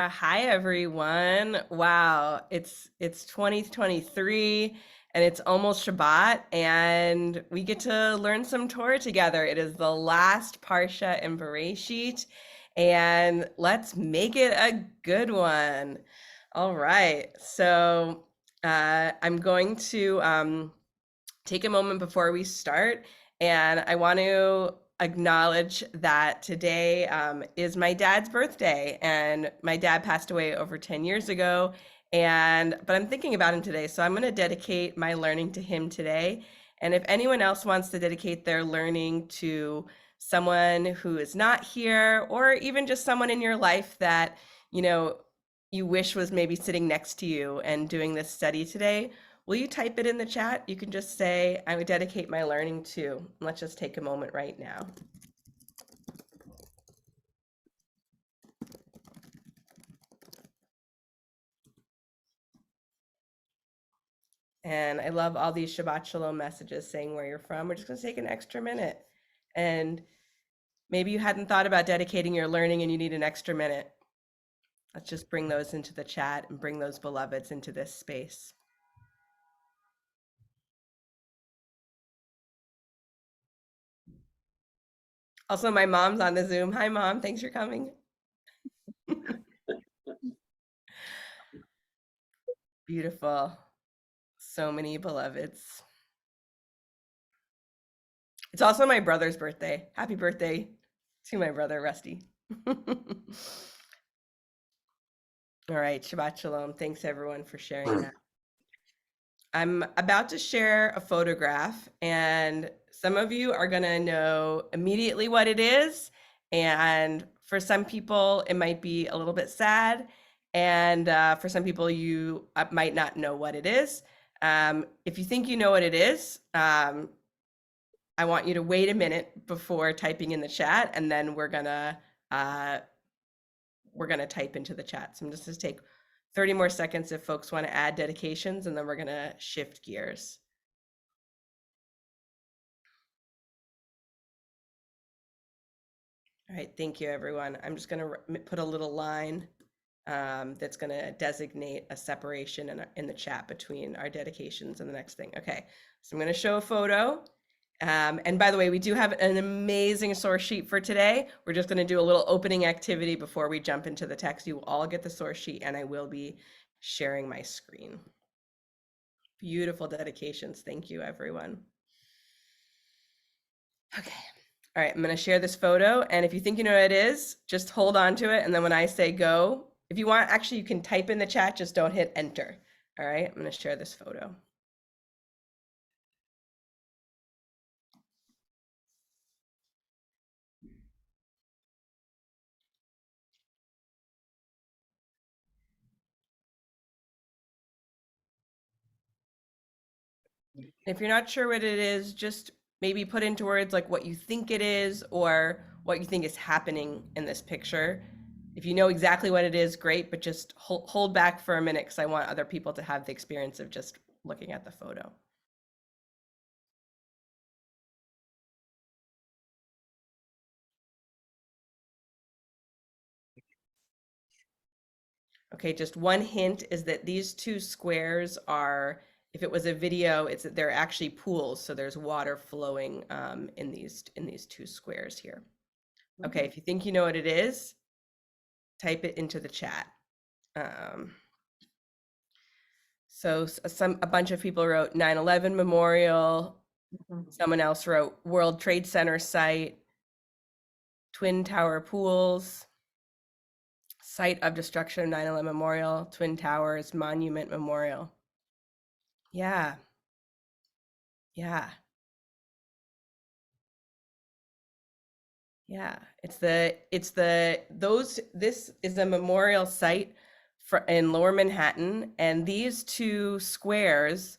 Hi everyone. Wow, it's 2023 and it's almost Shabbat and we get to learn some Torah together. It is the last Parsha in Vayechi and let's make it a good one. All right. I'm going to take a moment before we start, and I want to acknowledge that today is my dad's birthday, and my dad passed away over 10 years ago. But I'm thinking about him today, so I'm going to dedicate my learning to him today. And if anyone else wants to dedicate their learning to someone who is not here, or even just someone in your life that, you know, you wish was maybe sitting next to you and doing this study today, will you type it in the chat? You can just say, I would dedicate my learning to. Let's just take a moment right now. And I love all these Shabbat Shalom messages saying where you're from. We're just going to take an extra minute. And maybe you hadn't thought about dedicating your learning and you need an extra minute. Let's just bring those into the chat and bring those beloveds into this space. Also, my mom's on the Zoom. Hi, Mom. Thanks for coming. Beautiful. So many beloveds. It's also my brother's birthday. Happy birthday to my brother, Rusty. All right, Shabbat Shalom. Thanks everyone for sharing that. I'm about to share a photograph, and some of you are going to know immediately what it is. And for some people, it might be a little bit sad. And for some people, you might not know what it is. If you think you know what it is, I want you to wait a minute before typing in the chat, and then we're gonna type into the chat. So I'm just gonna take 30 more seconds if folks want to add dedications, and then we're gonna shift gears. All right, thank you, everyone. I'm just gonna put a little line that's gonna designate a separation in the chat between our dedications and the next thing. Okay, so I'm gonna show a photo. And by the way, we do have an amazing source sheet for today. We're just going to do a little opening activity before we jump into the text. You will all get the source sheet, and I will be sharing my screen. Beautiful dedications. Thank you, everyone. Okay. All right, I'm going to share this photo. And if you think you know what it is, just hold on to it. And then when I say go, if you want, actually, you can type in the chat. Just don't hit enter. All right, I'm going to share this photo. If you're not sure what it is, just maybe put into words like what you think it is or what you think is happening in this picture. If you know exactly what it is, great, but just hold back for a minute because I want other people to have the experience of just looking at the photo. Okay, just one hint is that these two squares are, if it was a video, it's that they're actually pools, so there's water flowing in these two squares here. Okay, if you think you know what it is, type it into the chat. So a bunch of people wrote 9/11 Memorial. Someone else wrote World Trade Center site, Twin Tower pools, site of destruction of 9/11 Memorial, Twin Towers Monument Memorial. Yeah. Yeah. Yeah. This is a memorial site in Lower Manhattan, and these two squares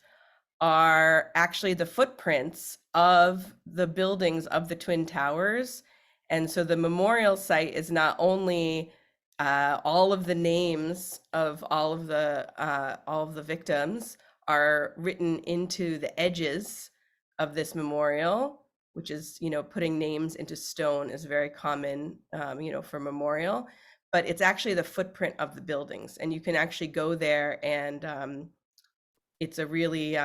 are actually the footprints of the buildings of the Twin Towers. And so the memorial site is not only all of the names of all of the victims are written into the edges of this memorial, which is, putting names into stone is very common, for memorial. but it's actually the footprint of the buildings, and you can actually go there, and it's a really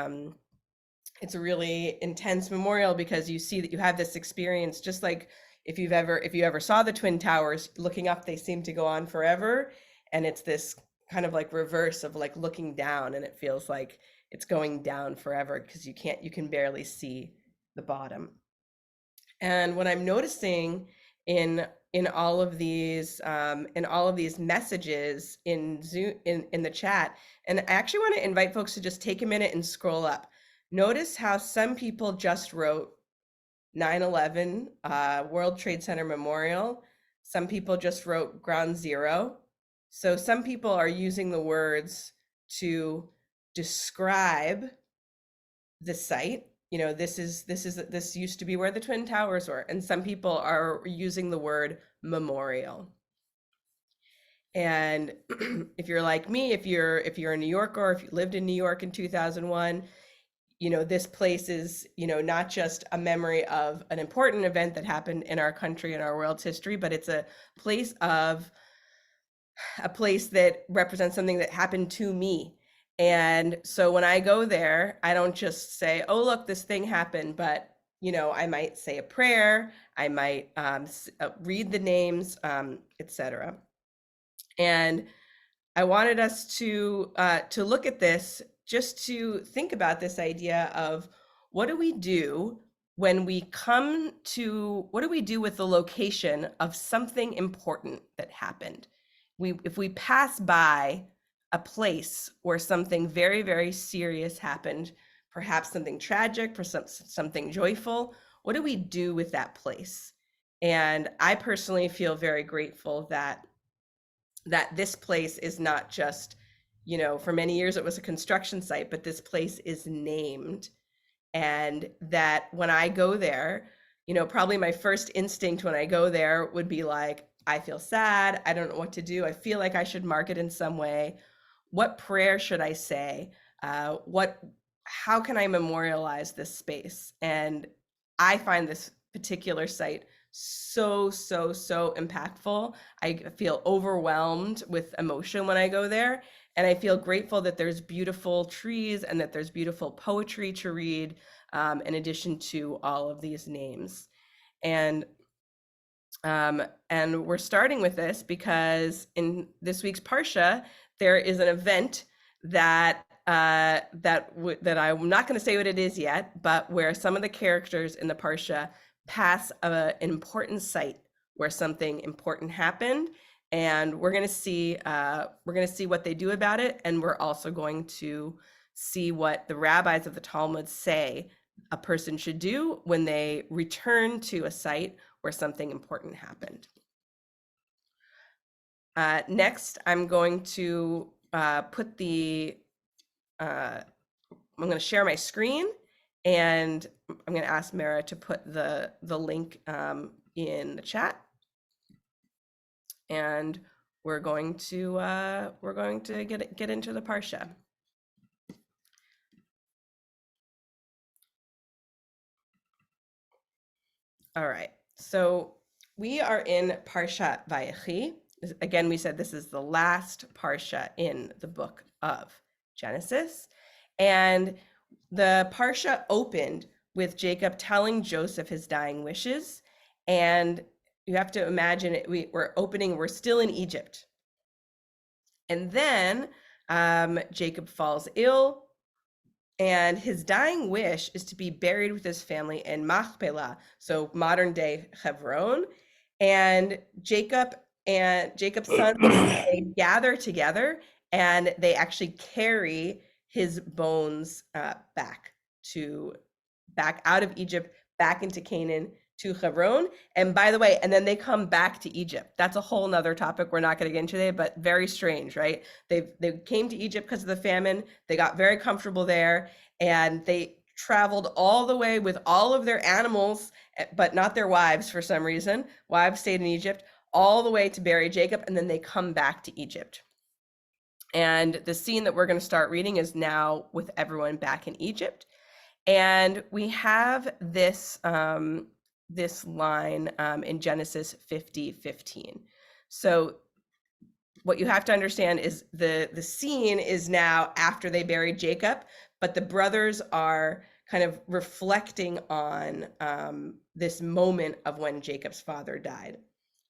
it's a really intense memorial, because you see that you have this experience, just like if you ever saw the Twin Towers, looking up, they seem to go on forever, and it's this kind of like reverse of like looking down, and it feels like it's going down forever, because you can barely see the bottom. And what I'm noticing in all of these messages in Zoom, in the chat, and I actually want to invite folks to just take a minute and scroll up. Notice how some people just wrote 9/11 World Trade Center Memorial. Some people just wrote Ground Zero. So some people are using the words to describe the site. This used to be where the Twin Towers were, and some people are using the word memorial. And if you're like me, if you're a New Yorker, or if you lived in New York in 2001, this place is, not just a memory of an important event that happened in our country and our world's history, but it's a place that represents something that happened to me. And so when I go there, I don't just say, oh, look, this thing happened, but I might say a prayer, I might read the names, etc. And I wanted us to look at this, just to think about this idea of what do we do when we come to, what do we do with the location of something important that happened? If we pass by a place where something very, very serious happened, perhaps something tragic, something joyful, what do we do with that place? And I personally feel very grateful that this place is not just, for many years it was a construction site, but this place is named. And that when I go there, probably my first instinct when I go there would be like, I feel sad, I don't know what to do, I feel like I should mark it in some way. What prayer should I say? How can I memorialize this space? And I find this particular site so impactful. I feel overwhelmed with emotion when I go there, and I feel grateful that there's beautiful trees and that there's beautiful poetry to read, in addition to all of these names. And we're starting with this because in this week's Parsha, there is an event that I'm not going to say what it is yet, but where some of the characters in the Parsha pass an important site where something important happened, and we're going to see what they do about it, and we're also going to see what the rabbis of the Talmud say a person should do when they return to a site where something important happened. Next, I'm going to I'm going to share my screen, and I'm going to ask Mara to put the link in the chat, and we're going to get into the Parsha. All right, so we are in Parashat Vayechi. Again, we said this is the last Parsha in the book of Genesis. And the Parsha opened with Jacob telling Joseph his dying wishes. And you have to imagine we're still in Egypt. And then Jacob falls ill. And his dying wish is to be buried with his family in Machpelah, so modern day Hebron. And Jacob's sons, they gather together, and they actually carry his bones back out of Egypt, back into Canaan, to Hebron. And by the way, and then they come back to Egypt. That's a whole nother topic we're not going to get into today, but very strange, right? They came to Egypt because of the famine. They got very comfortable there, and they traveled all the way with all of their animals, but not their wives for some reason. Wives stayed in Egypt all the way to bury Jacob, and then they come back to Egypt. And the scene that we're going to start reading is now with everyone back in Egypt. And we have this line in Genesis 50:15. So what you have to understand is the scene is now after they buried Jacob, but the brothers are kind of reflecting on this moment of when Jacob's father died.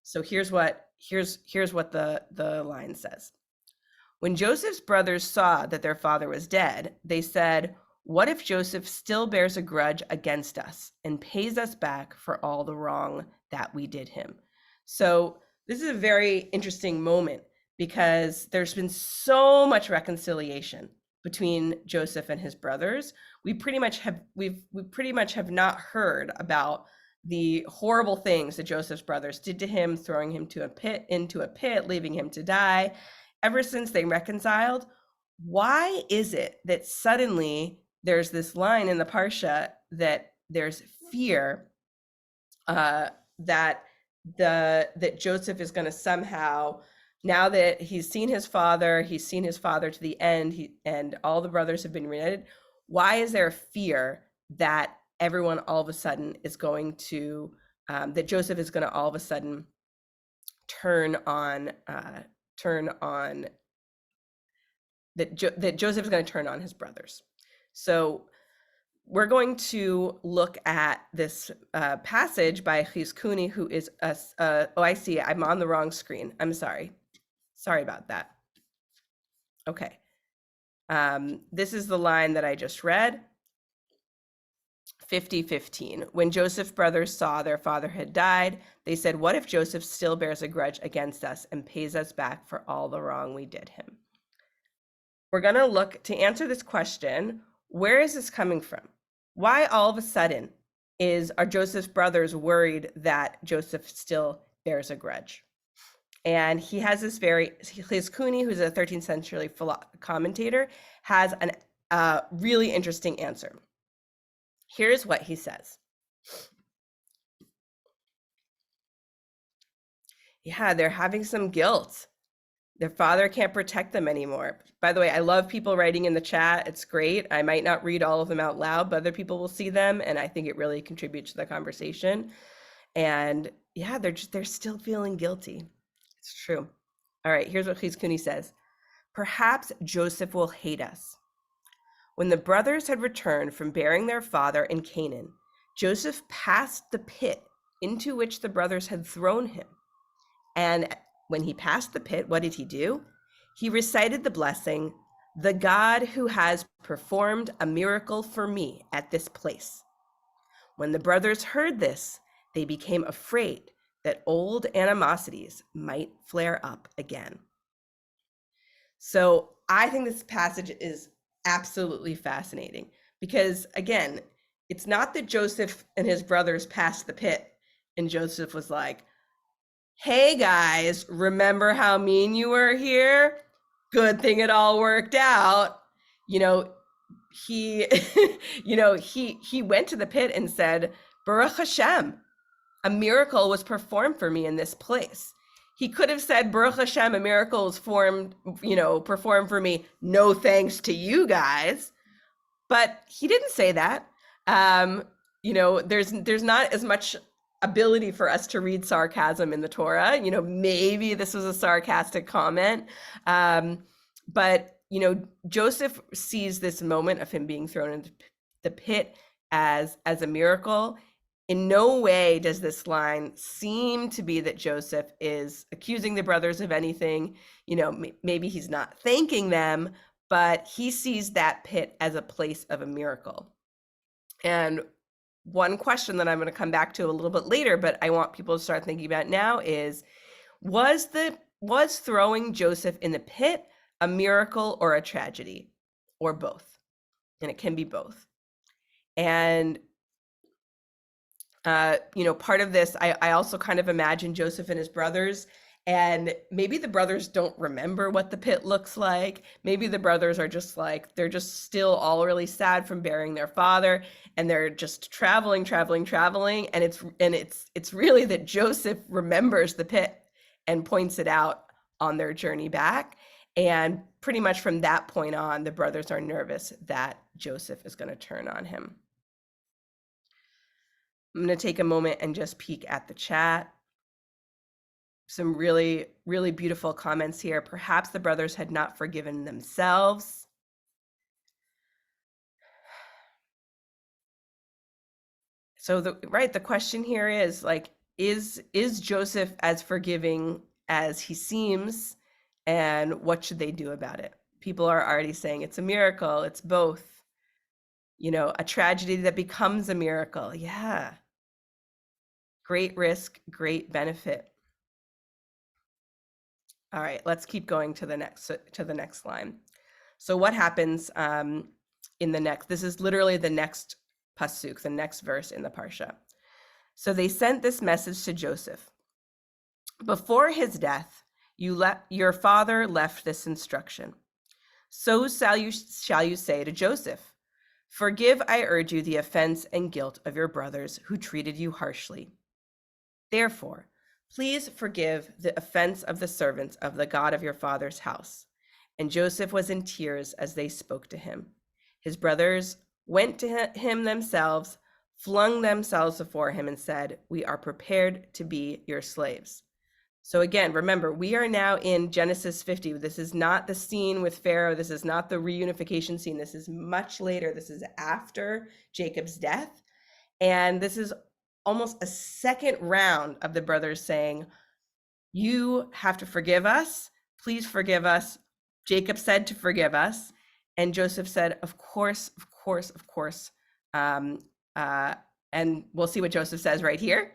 So here's what the line says. When Joseph's brothers saw that their father was dead, they said, "What if Joseph still bears a grudge against us and pays us back for all the wrong that we did him?" So this is a very interesting moment because there's been so much reconciliation between Joseph and his brothers. We pretty much have not heard about the horrible things that Joseph's brothers did to him, throwing him into a pit, leaving him to die. Ever since they reconciled, why is it that suddenly there's this line in the Parsha that there's fear that Joseph is going to somehow, now that he's seen his father to the end, and all the brothers have been reunited, why is there a fear that everyone all of a sudden is going to, that Joseph is going to all of a sudden turn on that Joseph is going to turn on his brothers? So we're going to look at this passage by Chizkuni, who is oh, I see, I'm on the wrong screen. I'm sorry about that. Okay, this is the line that I just read. 50:15. When Joseph's brothers saw their father had died, they said, "What if Joseph still bears a grudge against us and pays us back for all the wrong we did him?" We're going to look to answer this question. Where is this coming from? Why all of a sudden are Joseph's brothers worried that Joseph still bears a grudge? And he has this Chizkuni, who's a 13th century commentator, has a really interesting answer. Here's what he says. Yeah, they're having some guilt. Their father can't protect them anymore. By the way, I love people writing in the chat. It's great. I might not read all of them out loud, but other people will see them, and I think it really contributes to the conversation. And yeah, they're still feeling guilty. It's true. All right, here's what Chizkuni says. Perhaps Joseph will hate us. When the brothers had returned from burying their father in Canaan, Joseph passed the pit into which the brothers had thrown him. And when he passed the pit, what did he do? He recited the blessing, "The God who has performed a miracle for me at this place." When the brothers heard this, they became afraid that old animosities might flare up again. So I think this passage is absolutely fascinating because, again, it's not that Joseph and his brothers passed the pit and Joseph was like, "Hey guys, remember how mean you were here? Good thing it all worked out." He he went to the pit and said, "Baruch Hashem, a miracle was performed for me in this place." He could have said, "Baruch Hashem, a miracle was performed for me, no thanks to you guys." But he didn't say that. There's not as much ability for us to read sarcasm in the Torah. Maybe this was a sarcastic comment. But Joseph sees this moment of him being thrown into the pit as a miracle. In no way does this line seem to be that Joseph is accusing the brothers of anything. Maybe he's not thanking them, but he sees that pit as a place of a miracle. And one question that I'm going to come back to a little bit later, but I want people to start thinking about now is, was throwing Joseph in the pit a miracle or a tragedy, or both? And it can be both. And part of this, I also kind of imagine Joseph and his brothers, and maybe the brothers don't remember what the pit looks like. Maybe the brothers are just like, they're just still all really sad from burying their father, and they're just traveling. And it's really that Joseph remembers the pit and points it out on their journey back. And pretty much from that point on, the brothers are nervous that Joseph is going to turn on him. I'm going to take a moment and just peek at the chat. some really, really beautiful comments here. Perhaps the brothers had not forgiven themselves. So the question here is like, is Joseph as forgiving as he seems, and what should they do about it? People are already saying it's a miracle. It's both, a tragedy that becomes a miracle. Yeah. Great risk, great benefit. All right, let's keep going to the next line. So what happens in the next? This is literally the next pasuk, the next verse in the parsha. So they sent this message to Joseph. Before his death, your father left this instruction. So shall you say to Joseph, forgive, I urge you, the offense and guilt of your brothers who treated you harshly. Therefore, please forgive the offense of the servants of the God of your father's house. And Joseph was in tears as they spoke to him. His brothers went to him themselves, flung themselves before him, and said, we are prepared to be your slaves. So again, remember, we are now in Genesis 50. This is not the scene with Pharaoh. This is not the reunification scene. This is much later. This is after Jacob's death. And this is almost a second round of the brothers saying, you have to forgive us. Please forgive us. Jacob said to forgive us. And Joseph said, of course, of course, of course. And we'll see what Joseph says right here.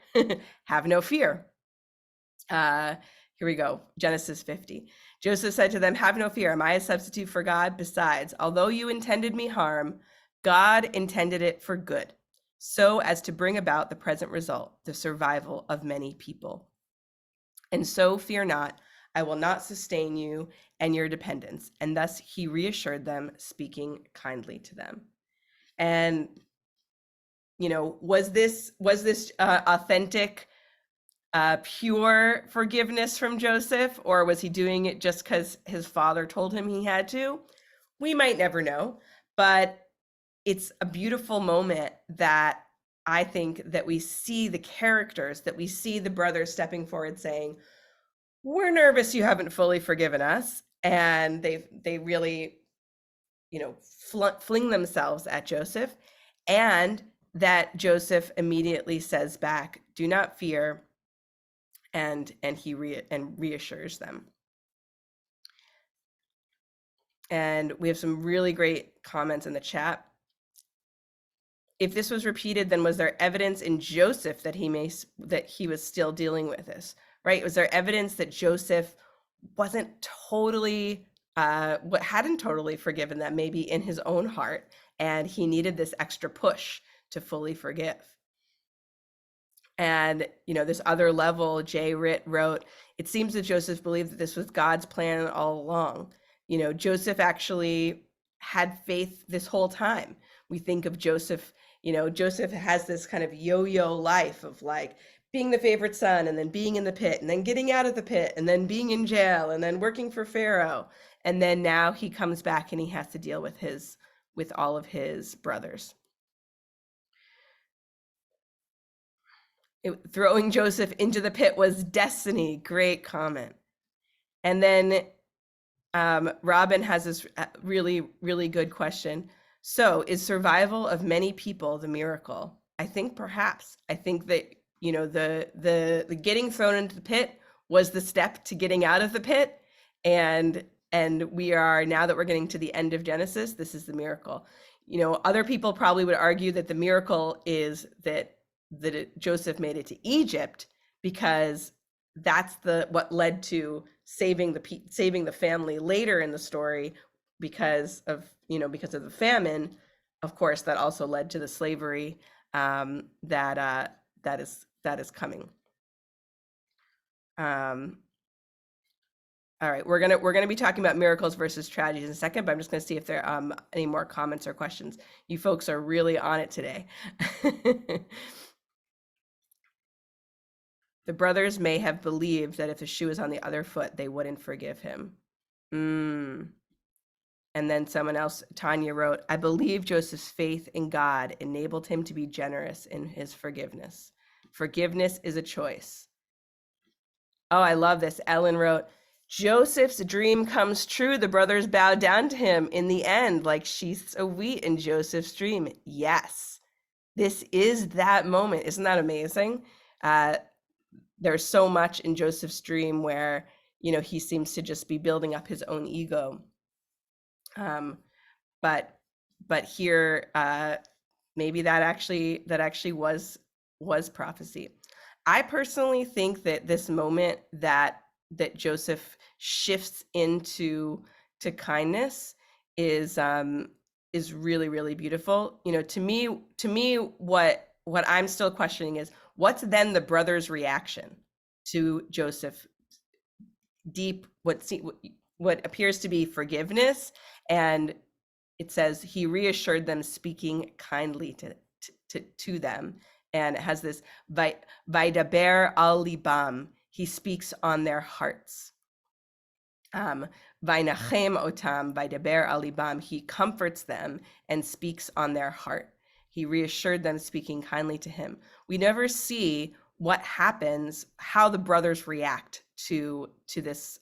Have no fear. Here we go. Genesis 50. Joseph said to them, have no fear. Am I a substitute for God? Besides, although you intended me harm, God intended it for good, so as to bring about the present result, the survival of many people. And so fear not, I will not sustain you and your dependents. And thus he reassured them, speaking kindly to them. And, was this authentic, pure forgiveness from Joseph, or was he doing it just because his father told him he had to? We might never know, but it's a beautiful moment that I think that we see the characters, that we see the brothers stepping forward saying, we're nervous you haven't fully forgiven us. And they really, fling themselves at Joseph, and that Joseph immediately says back, do not fear. And he reassures them. And we have some really great comments in the chat. If this was repeated, then was there evidence in Joseph that he was still dealing with this, right? Was there evidence that Joseph wasn't totally, hadn't totally forgiven them, maybe in his own heart, and he needed this extra push to fully forgive? And, this other level, Jay wrote, it seems that Joseph believed that this was God's plan all along. Joseph actually had faith this whole time. We think of Joseph, Joseph has this kind of yo-yo life of like being the favorite son, and then being in the pit, and then getting out of the pit, and then being in jail, and then working for Pharaoh. And then now he comes back and he has to deal with all of his brothers. Throwing Joseph into the pit was destiny. Great comment. And then Robin has this really, really good question. So is survival of many people the miracle? I think perhaps. I think that, the getting thrown into the pit was the step to getting out of the pit. And we are, now that we're getting to the end of Genesis, this is the miracle. Other people probably would argue that the miracle is that Joseph made it to Egypt, because that's what led to saving the family later in the story, because of the famine. Of course, that also led to the slavery that is coming. All right, we're gonna be talking about miracles versus tragedies in a second, but I'm just gonna see if there are any more comments or questions. You folks are really on it today. The brothers may have believed that if the shoe was on the other foot, they wouldn't forgive him. And then someone else, Tanya, wrote, I believe Joseph's faith in God enabled him to be generous in his forgiveness. Forgiveness is a choice. Oh, I love this. Ellen wrote, Joseph's dream comes true. The brothers bow down to him in the end, like sheaths of wheat in Joseph's dream. Yes, this is that moment. Isn't that amazing? Uh, there's so much in Joseph's dream where, he seems to just be building up his own ego. But here, maybe that actually was prophecy. I personally think that this moment that Joseph shifts into kindness is really, really beautiful. To me, what I'm still questioning is what's then the brothers' reaction to Joseph deep what appears to be forgiveness, and it says he reassured them, speaking kindly to them, and it has this Vaidaber al libam, he speaks on their hearts. Vainachem otam Vaidaber al libam, he comforts them and speaks on their heart. He reassured them, speaking kindly to him. We never see what happens, how the brothers react to this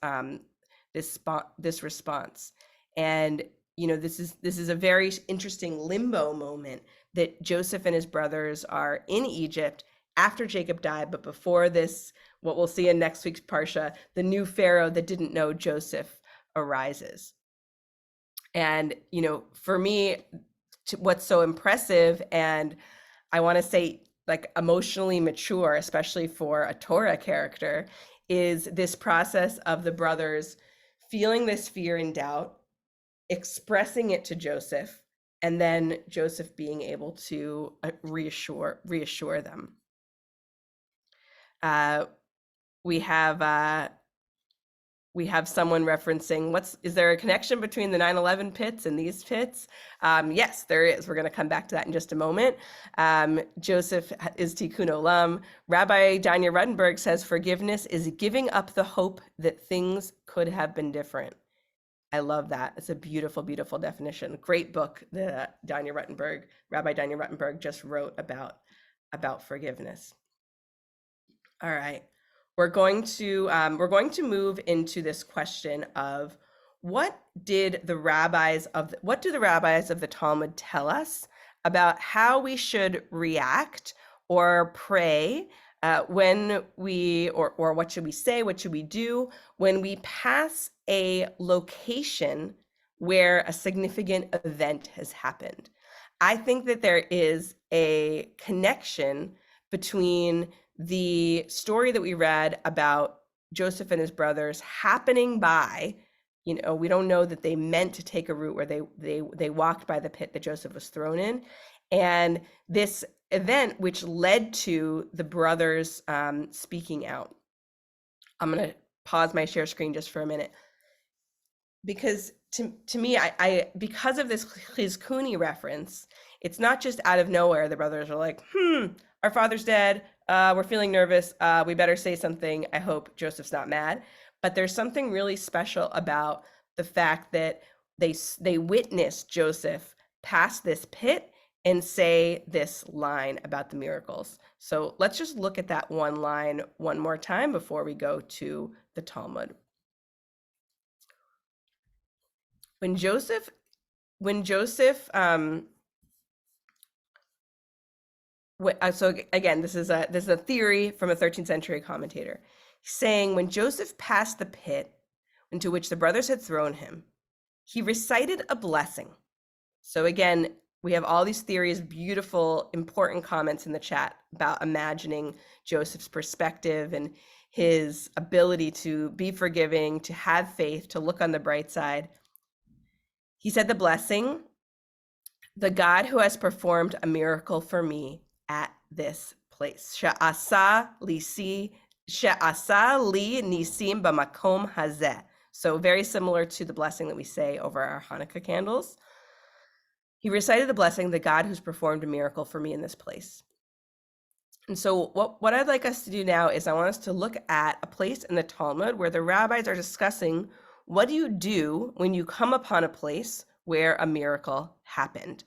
this response. And this is a very interesting limbo moment that Joseph and his brothers are in Egypt after Jacob died, but before this, what we'll see in next week's Parsha, the new Pharaoh that didn't know Joseph arises. And for me, what's so impressive, and I want to say like emotionally mature, especially for a Torah character, is this process of the brothers feeling this fear and doubt, expressing it to Joseph, and then Joseph being able to reassure them. We have someone referencing, is there a connection between the 9/11 pits and these pits? Yes, there is. We're going to come back to that in just a moment. Joseph is Tikkun Olam. Rabbi Danya Ruttenberg says forgiveness is giving up the hope that things could have been different. I love that. It's a beautiful, beautiful definition. Great book that Rabbi Danya Ruttenberg just wrote about forgiveness. All right. We're going to move into this question of what do the rabbis of the Talmud tell us about how we should react or pray when we, or what should we say, what should we do when we pass a location where a significant event has happened. I think that there is a connection between the story that we read about Joseph and his brothers happening by, we don't know that they meant to take a route where they walked by the pit that Joseph was thrown in, and this event which led to the brothers speaking out. I'm going to pause my share screen just for a minute, because to me, I because of this Chizkuni reference, it's not just out of nowhere the brothers are like, our father's dead, we're feeling nervous, we better say something, I hope Joseph's not mad. But there's something really special about the fact that they witnessed Joseph pass this pit and say this line about the miracles. So let's just look at that one line one more time before we go to the Talmud. When Joseph, so again, this is a theory from a 13th century commentator saying, when Joseph passed the pit into which the brothers had thrown him, he recited a blessing. So again, we have all these theories, beautiful, important comments in the chat about imagining Joseph's perspective and his ability to be forgiving, to have faith, to look on the bright side. He said the blessing, the God who has performed a miracle for me at this place. She'asa li nisim b'makom hazeh. So very similar to the blessing that we say over our Hanukkah candles. He recited the blessing, the God who's performed a miracle for me in this place. And so what I'd like us to do now is I want us to look at a place in the Talmud where the rabbis are discussing, what do you do when you come upon a place where a miracle happened?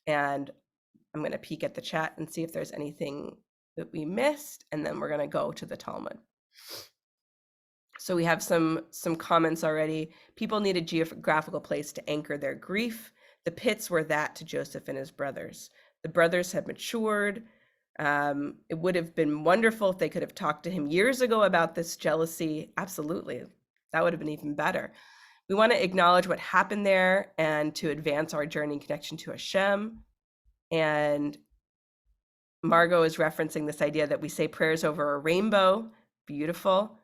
And I'm going to peek at the chat and see if there's anything that we missed, and then we're going to go to the Talmud. So we have some comments already. People need a geographical place to anchor their grief. The pits were that to Joseph and his brothers. The brothers had matured. It would have been wonderful if they could have talked to him years ago about this jealousy. Absolutely. That would have been even better. We want to acknowledge what happened there and to advance our journey in connection to Hashem. And Margot is referencing this idea that we say prayers over a rainbow. Beautiful.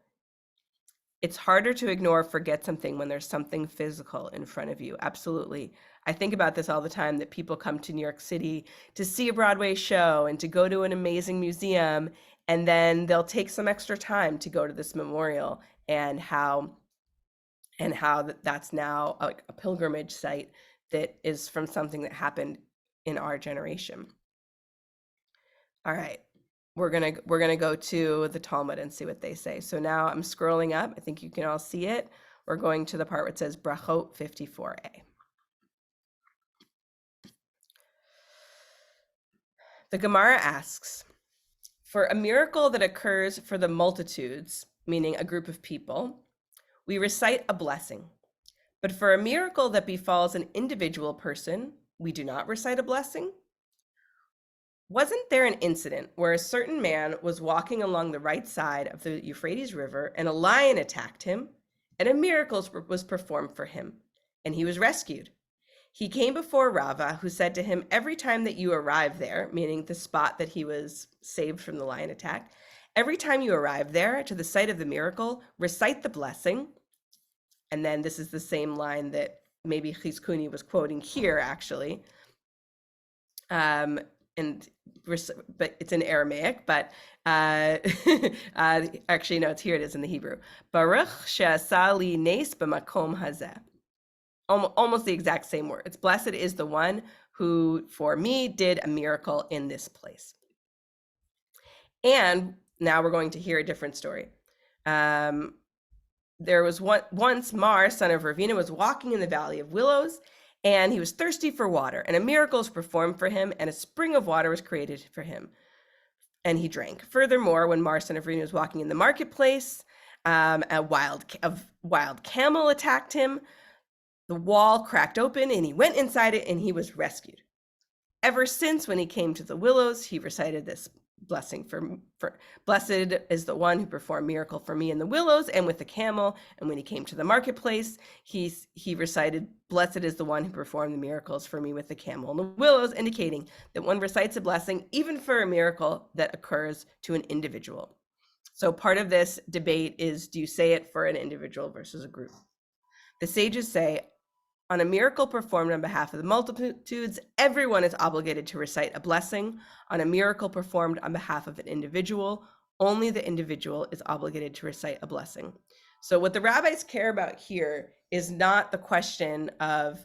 It's harder to ignore or forget something when there's something physical in front of you. Absolutely. I think about this all the time, that people come to New York City to see a Broadway show and to go to an amazing museum, and then they'll take some extra time to go to this memorial, and how that's now like a pilgrimage site that is from something that happened in our generation. All right. We're gonna go to the Talmud and see what they say. So now I'm scrolling up. I think you can all see it. We're going to the part where it says Brachot 54a. The Gemara asks, for a miracle that occurs for the multitudes, meaning a group of people, we recite a blessing. But for a miracle that befalls an individual person, we do not recite a blessing. Wasn't there an incident where a certain man was walking along the right side of the Euphrates River and a lion attacked him, and a miracle was performed for him, and he was rescued? He came before Rava, who said to him, every time that you arrive there, meaning the spot that he was saved from the lion attack, every time you arrive there to the site of the miracle, recite the blessing. And then this is the same line that maybe Chizkuni was quoting here, actually. But it's in Aramaic, but actually, no, here it is in the Hebrew. Baruch she'asa li nes b'makom hazeh. Almost the exact same word. It's blessed is the one who, for me, did a miracle in this place. And now we're going to hear a different story. There was once Mar, son of Ravina, was walking in the Valley of Willows, and he was thirsty for water, and a miracle was performed for him, and a spring of water was created for him, and he drank. Furthermore, when Mar, son of Ravina, was walking in the marketplace, a wild camel attacked him. The wall cracked open, and he went inside it, and he was rescued. Ever since, when he came to the willows, he recited this blessing for blessed is the one who performed miracle for me in the willows and with the camel. And when he came to the marketplace, he recited, blessed is the one who performed the miracles for me with the camel and the willows, indicating that one recites a blessing even for a miracle that occurs to an individual. So part of this debate is, do you say it for an individual versus a group? The sages say, on a miracle performed on behalf of the multitudes, everyone is obligated to recite a blessing. On a miracle performed on behalf of an individual, only the individual is obligated to recite a blessing. So what the rabbis care about here is not the question of,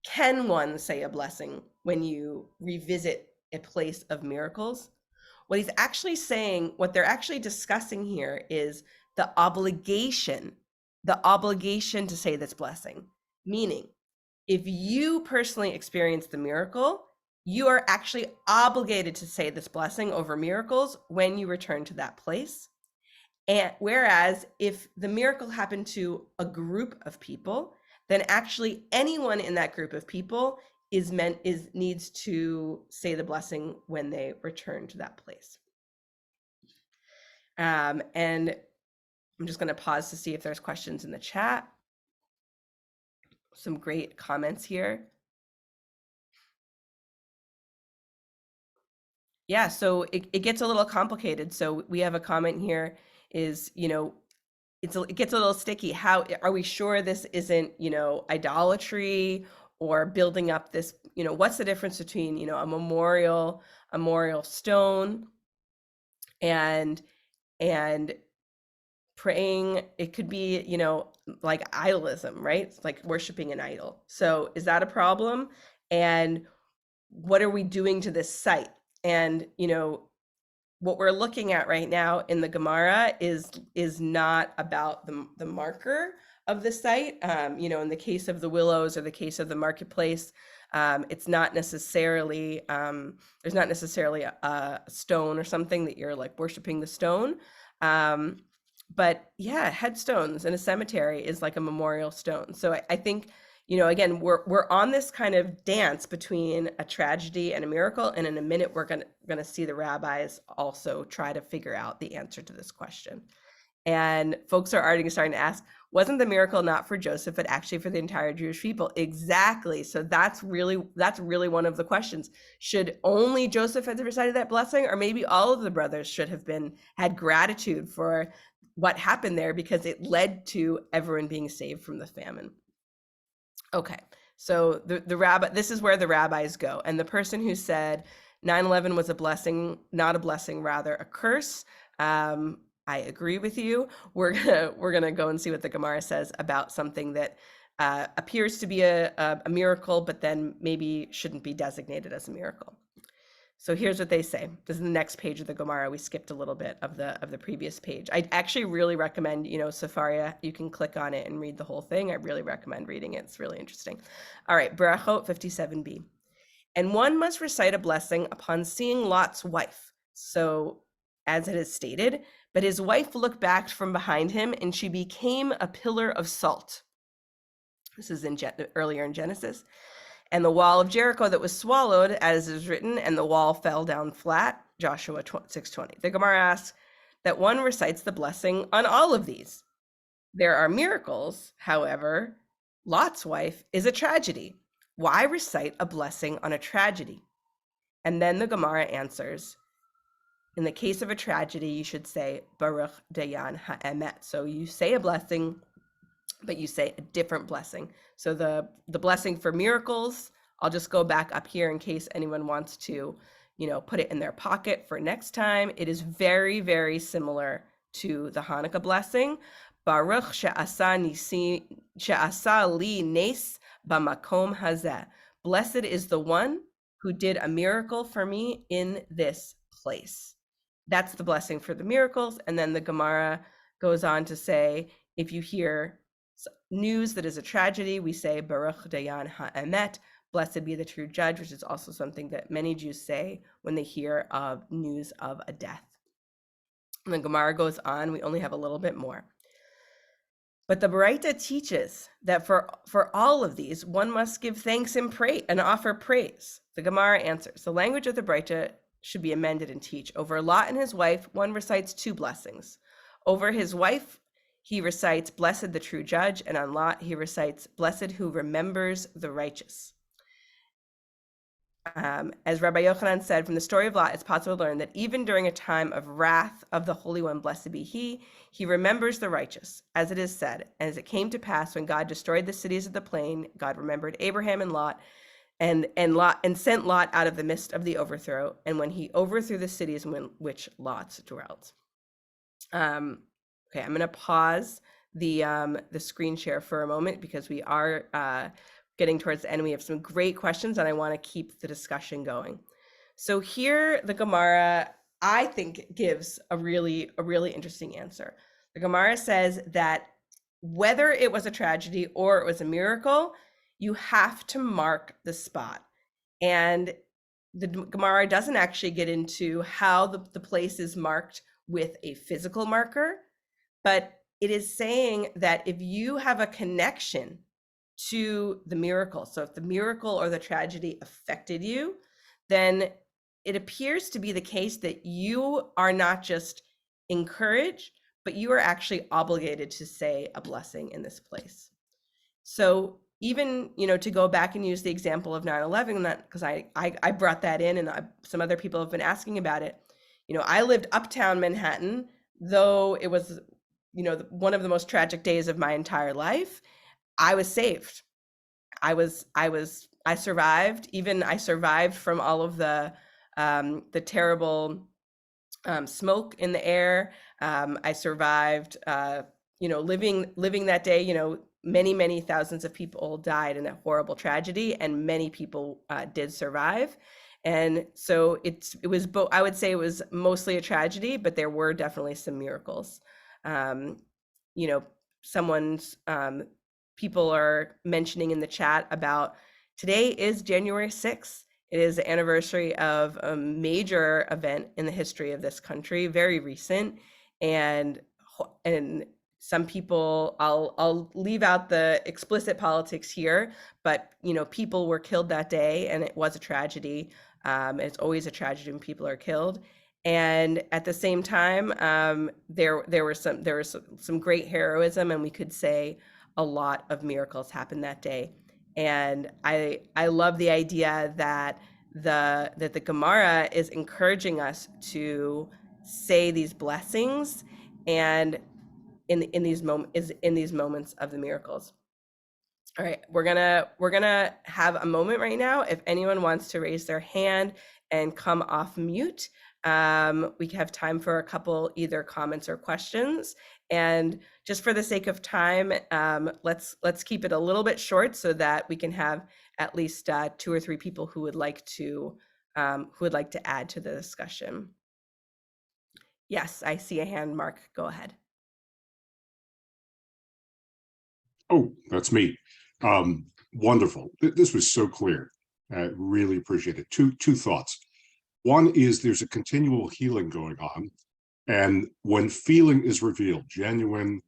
can one say a blessing when you revisit a place of miracles? What he's actually saying, what they're actually discussing here is the obligation to say this blessing. Meaning, if you personally experience the miracle, you are actually obligated to say this blessing over miracles when you return to that place. And whereas if the miracle happened to a group of people, then actually anyone in that group of people needs to say the blessing when they return to that place. And I'm just going to pause to see if there's questions in the chat. Some great comments here. Yeah, so it gets a little complicated. So we have a comment here is, it gets a little sticky. How are we sure this isn't, idolatry or building up this, what's the difference between, a memorial stone and praying? It could be, like idolism, right? It's like worshiping an idol. So is that a problem? And what are we doing to this site? And, what we're looking at right now in the Gemara is not about the marker of the site. In the case of the willows or the case of the marketplace, it's not necessarily, there's not necessarily a stone or something that you're like worshiping the stone. But yeah, headstones in a cemetery is like a memorial stone. So I think, again, we're on this kind of dance between a tragedy and a miracle, and in a minute we're gonna see the rabbis also try to figure out the answer to this question. And folks are already starting to ask, wasn't the miracle not for Joseph, but actually for the entire Jewish people? Exactly. So that's really one of the questions. Should only Joseph have recited that blessing, or maybe all of the brothers should have had gratitude for what happened there because it led to everyone being saved from the famine? Okay, so the rabbi, this is where the rabbis go, and the person who said 9/11 was a blessing, not a blessing, rather a curse. I agree with you. We're gonna go and see what the Gemara says about something that appears to be a miracle, but then maybe shouldn't be designated as a miracle. So here's what they say. This is the next page of the Gemara. We skipped a little bit of the previous page. I actually really recommend, Sefaria, you can click on it and read the whole thing. I really recommend reading it. It's really interesting. All right, Berachot 57b. And one must recite a blessing upon seeing Lot's wife. So, as it is stated, but his wife looked back from behind him, and she became a pillar of salt. This is earlier in Genesis. And the wall of Jericho that was swallowed, as is written, and the wall fell down flat, Joshua 6:20. The Gemara asks that one recites the blessing on all of these. There are miracles, however, Lot's wife is a tragedy. Why recite a blessing on a tragedy? And then the Gemara answers, in the case of a tragedy, you should say, Baruch Dayan Ha'emet. So you say a blessing, but you say a different blessing. So the blessing for miracles, I'll just go back up here in case anyone wants to, put it in their pocket for next time. It is very, very similar to the Hanukkah blessing. Baruch she'asa li nes bamakom hazeh. Blessed is the one who did a miracle for me in this place. That's the blessing for the miracles. And then the Gemara goes on to say, if you hear news that is a tragedy, we say Baruch Dayan Ha'emet, blessed be the true judge, which is also something that many Jews say when they hear of news of a death. And the Gemara goes on, we only have a little bit more. But the Baraita teaches that for all of these, one must give thanks and pray and offer praise. The Gemara answers, the language of the Baraita should be amended and teach. Over Lot and his wife, one recites two blessings. Over his wife, he recites, blessed the true judge, and on Lot, he recites, blessed who remembers the righteous. As Rabbi Yochanan said, from the story of Lot, it's possible to learn that even during a time of wrath of the Holy One, blessed be he remembers the righteous. As it is said, as it came to pass when God destroyed the cities of the plain, God remembered Abraham and Lot, and sent Lot out of the midst of the overthrow, and when he overthrew the cities in which Lot dwelt. Okay, I'm going to pause the screen share for a moment because we are getting towards the end. We have some great questions, and I want to keep the discussion going. So here, the Gemara, I think, gives a really interesting answer. The Gemara says that whether it was a tragedy or it was a miracle, you have to mark the spot. And the Gemara doesn't actually get into how the place is marked with a physical marker, but it is saying that if you have a connection to the miracle, so if the miracle or the tragedy affected you, then it appears to be the case that you are not just encouraged, but you are actually obligated to say a blessing in this place. So even, to go back and use the example of 9/11, that because I brought that in, and some other people have been asking about it. I lived uptown Manhattan, though it was, one of the most tragic days of my entire life. I was saved. I survived. Even I survived from all of the terrible smoke in the air. I survived, living that day. Many thousands of people died in that horrible tragedy, and many people did survive. And so it was both. I would say it was mostly a tragedy, but there were definitely some miracles. People are mentioning in the chat about today is January 6th. It is the anniversary of a major event in the history of this country, very recent, and and some people, I'll leave out the explicit politics here, but people were killed that day, and it was a tragedy. It's always a tragedy when people are killed. And at the same time, there was some great heroism, and we could say a lot of miracles happened that day. And I love the idea that the Gemara is encouraging us to say these blessings, and in these moments of the miracles. All right, we're gonna have a moment right now. If anyone wants to raise their hand and come off mute, we have time for a couple either comments or questions. And just for the sake of time, let's keep it a little bit short so that we can have at least 2 or 3 people who would like to add to the discussion. Yes, I see a hand, Mark. Go ahead. Oh, that's me. Wonderful. This was so clear. I really appreciate it. Two thoughts. One is there's a continual healing going on. And when feeling is revealed, genuine,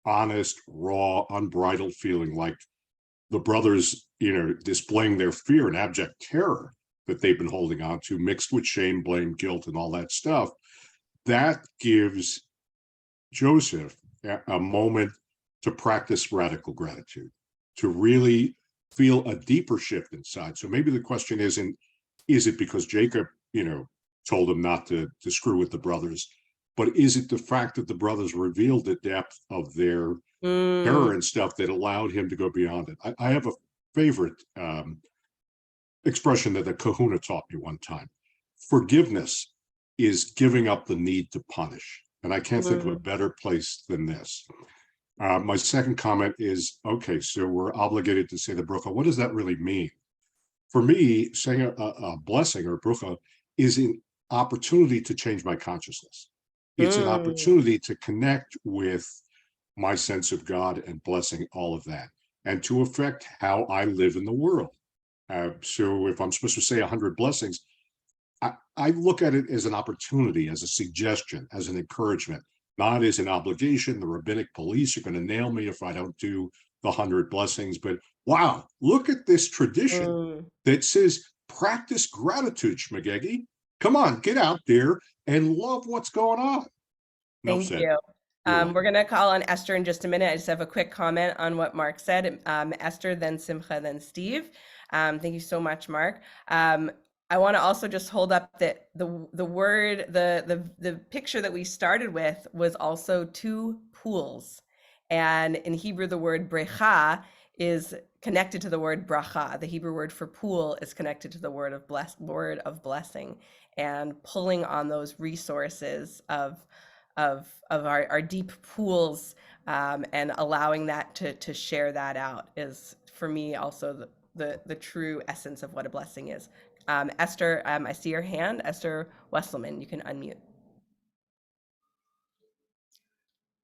honest, raw, unbridled feeling, like the brothers, displaying their fear and abject terror that they've been holding on to, mixed with shame, blame, guilt, and all that stuff, that gives Joseph a moment to practice radical gratitude, to really feel a deeper shift inside. So maybe the question isn't, is it because Jacob, told him not to screw with the brothers, but is it the fact that the brothers revealed the depth of their terror and stuff that allowed him to go beyond it? I have a favorite expression that the Kohenet taught me one time. Forgiveness is giving up the need to punish. And I can't think of a better place than this. My second comment is, okay, so we're obligated to say the bracha. What does that really mean? For me, saying a blessing or a bracha is an opportunity to change my consciousness. It's an opportunity to connect with my sense of God and blessing all of that, and to affect how I live in the world. So if I'm supposed to say 100 blessings, I look at it as an opportunity, as a suggestion, as an encouragement, not as an obligation. The rabbinic police are going to nail me if I don't do the 100 blessings. But wow, look at this tradition that says, practice gratitude, Shmagegi. Come on, get out there and love what's going on. Thank you. We're going to call on Esther in just a minute. I just have a quick comment on what Mark said. Esther, then Simcha, then Steve. Thank you so much, Mark. I want to also just hold up that the word, the picture that we started with was also 2 pools. And in Hebrew, the word brecha is connected to the word bracha. The Hebrew word for pool is connected to the word of blessing, and pulling on those resources of our deep pools, and allowing that to share that out is, for me, also the true essence of what a blessing is. Esther, I see your hand. Esther Wesselman, you can unmute.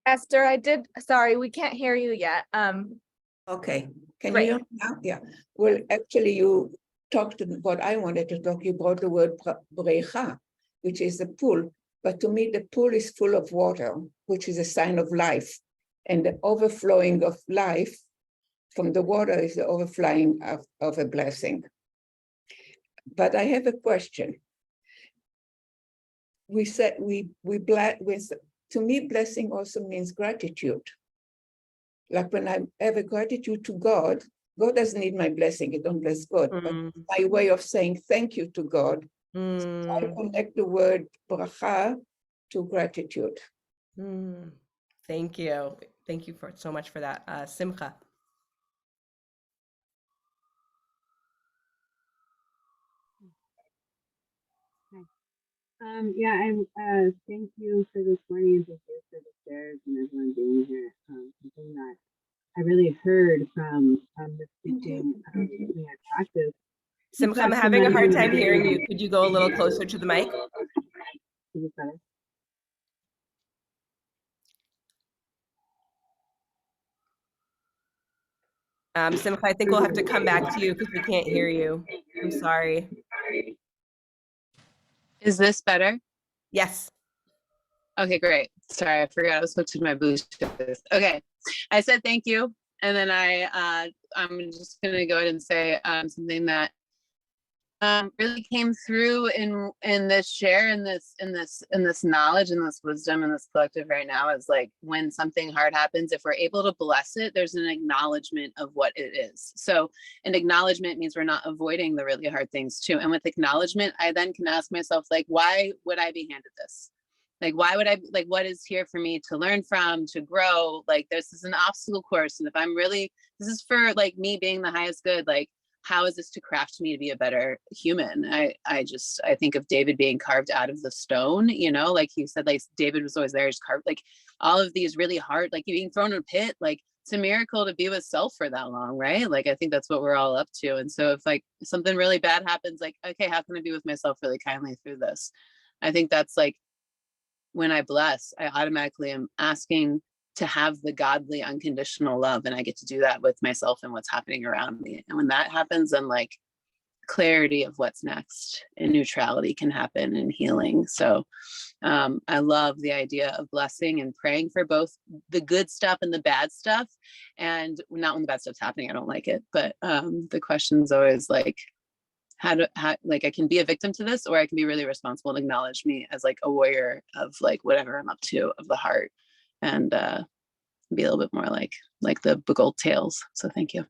Esther, sorry, we can't hear you yet. Okay, can Great. you hear me now? Yeah, well, actually you talked to what I wanted to talk. You brought the word brecha, which is the pool. But to me, the pool is full of water, which is a sign of life. And the overflowing of life from the water is the overflowing of a blessing. But I have a question. We said to me, blessing also means gratitude. Like when I have a gratitude to God, God doesn't need my blessing. I don't bless God, but my way of saying thank you to God. So I connect the word bracha to gratitude. Thank you. Thank you so much for that. Simcha. Thank you for this morning, and thank you for the shares and everyone being here. Something that I really heard from the speaking something I practice. Simcha, I'm having a hard time hearing you. Could you go a little closer to the mic? Is this better? Simcha, I think we'll have to come back to you because we can't hear you. I'm sorry. Is this better? Yes. Okay, great. Sorry, I forgot I was hooked to my Bluetooth. Okay, I said thank you, and then I'm just gonna go ahead and say something that really came through in this share, in this knowledge, and this wisdom, and this collective right now is like when something hard happens, if we're able to bless it, there's an acknowledgement of what it is. So an acknowledgement means we're not avoiding the really hard things too. And with acknowledgement, I then can ask myself, like, why would I be handed this? Like, why would I, like, what is here for me to learn from, to grow? Like, this is an obstacle course. And if I'm really, this is for like me being the highest good, like, how is this to craft me to be a better human? I think of David being carved out of the stone, you know, like he said, like David was always there, just carved, like all of these really hard, like being thrown in a pit, like it's a miracle to be with self for that long, right? Like, I think that's what we're all up to. And so if like something really bad happens, like, okay, how can I be with myself really kindly through this? I think that's like, when I bless, I automatically am asking to have the godly unconditional love, and I get to do that with myself and what's happening around me. And when that happens, then like clarity of what's next and neutrality can happen and healing. So I love the idea of blessing and praying for both the good stuff and the bad stuff. And not when the bad stuff's happening, I don't like it, but the question's always like, how like I can be a victim to this, or I can be really responsible and acknowledge me as like a warrior of like whatever I'm up to of the heart, and be a little bit more like the gold tails. So thank you.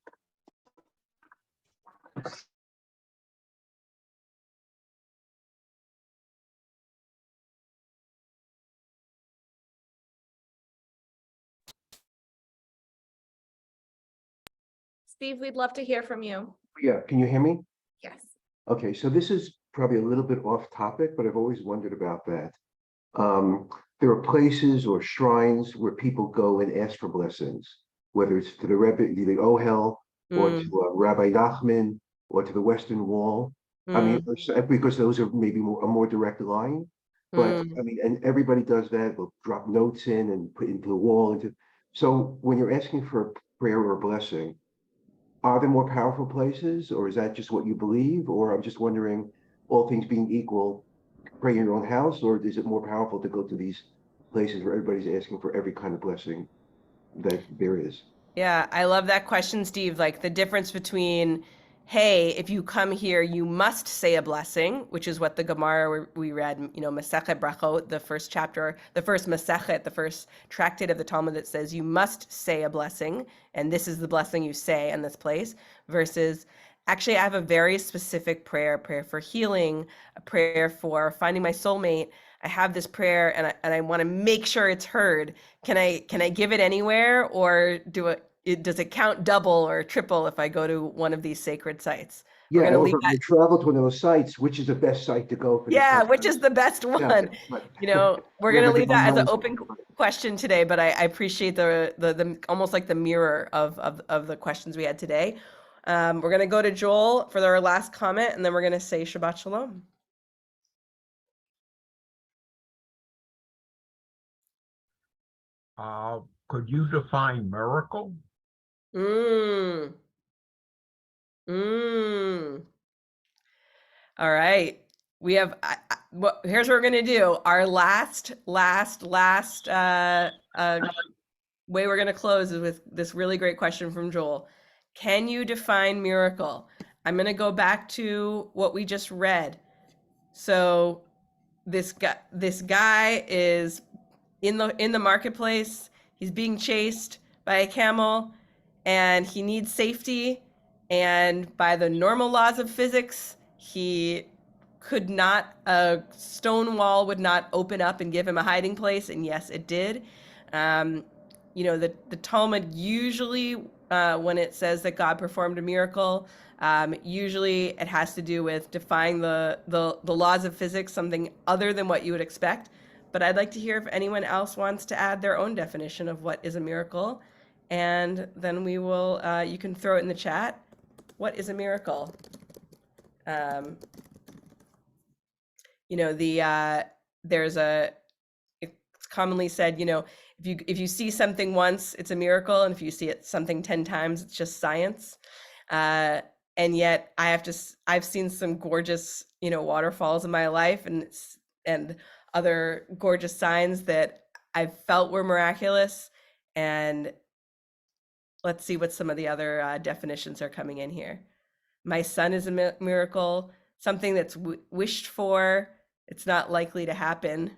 Steve, we'd love to hear from you. Yeah, can you hear me? Yes. Okay, so this is probably a little bit off topic, but I've always wondered about that. There are places or shrines where people go and ask for blessings, whether it's to the Rebbe, the Ohel, or to Rabbi Nachman, or to the Western Wall. I mean, because those are maybe a more direct line. But I mean, and everybody does that. They'll drop notes in and put into the wall. So when you're asking for a prayer or a blessing, are there more powerful places, or is that just what you believe? Or I'm just wondering, all things being equal, pray in your own house, or is it more powerful to go to these places where everybody's asking for every kind of blessing that there is? Yeah, I love that question, Steve. Like the difference between, hey, if you come here, you must say a blessing, which is what the Gemara we read, you know, Masechet Brachot, the first chapter, the first Masechet, the first tractate of the Talmud that says you must say a blessing, and this is the blessing you say in this place, versus actually I have a very specific prayer for healing, a prayer for finding my soulmate. I have this prayer and I want to make sure it's heard. Can I give it anywhere, or does it count double or triple if I go to one of these sacred sites? We're Yeah, going to or leave if you that. travel to one of those sites, which is the best site to go for this Yeah, kind of which is the best Yeah, one? but You know, we're we going to have a leave that as an different open mindset. question today, but I appreciate the almost like the mirror of the questions we had today. We're going to go to Joel for our last comment, and then we're going to say Shabbat Shalom. Could you define miracle? Mm. All right. We have, here's what we're going to do. Our last way we're going to close is with this really great question from Joel. Can you define miracle? I'm going to go back to what we just read. So this guy is in the marketplace. He's being chased by a camel, and he needs safety. And by the normal laws of physics, he could not, a stone wall would not open up and give him a hiding place. And yes, it did. You know, the Talmud usually, when it says that God performed a miracle, usually it has to do with defying the laws of physics, something other than what you would expect. But I'd like to hear if anyone else wants to add their own definition of what is a miracle. And then we will, you can throw it in the chat. What is a miracle? You know, it's commonly said, you know, if you see something once, it's a miracle. And if you see it something 10 times, it's just science. And yet I've seen some gorgeous, you know, waterfalls in my life, and other gorgeous signs that I felt were miraculous. And let's see what some of the other definitions are coming in here. My son is a miracle, something that's wished for. It's not likely to happen.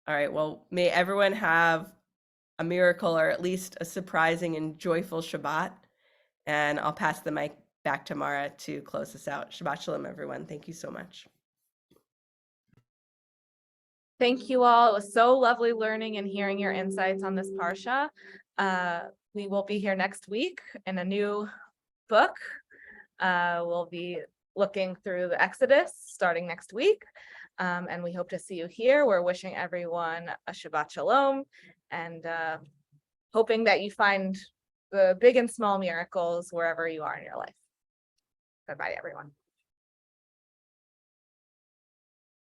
All right, well, may everyone have a miracle or at least a surprising and joyful Shabbat. And I'll pass the mic back to Mara to close this out. Shabbat Shalom, everyone. Thank you so much. Thank you all. It was so lovely learning and hearing your insights on this Parsha. We will be here next week in a new book. We'll be looking through the Exodus starting next week. And we hope to see you here. We're wishing everyone a Shabbat Shalom and hoping that you find the big and small miracles wherever you are in your life. Bye-bye, everyone.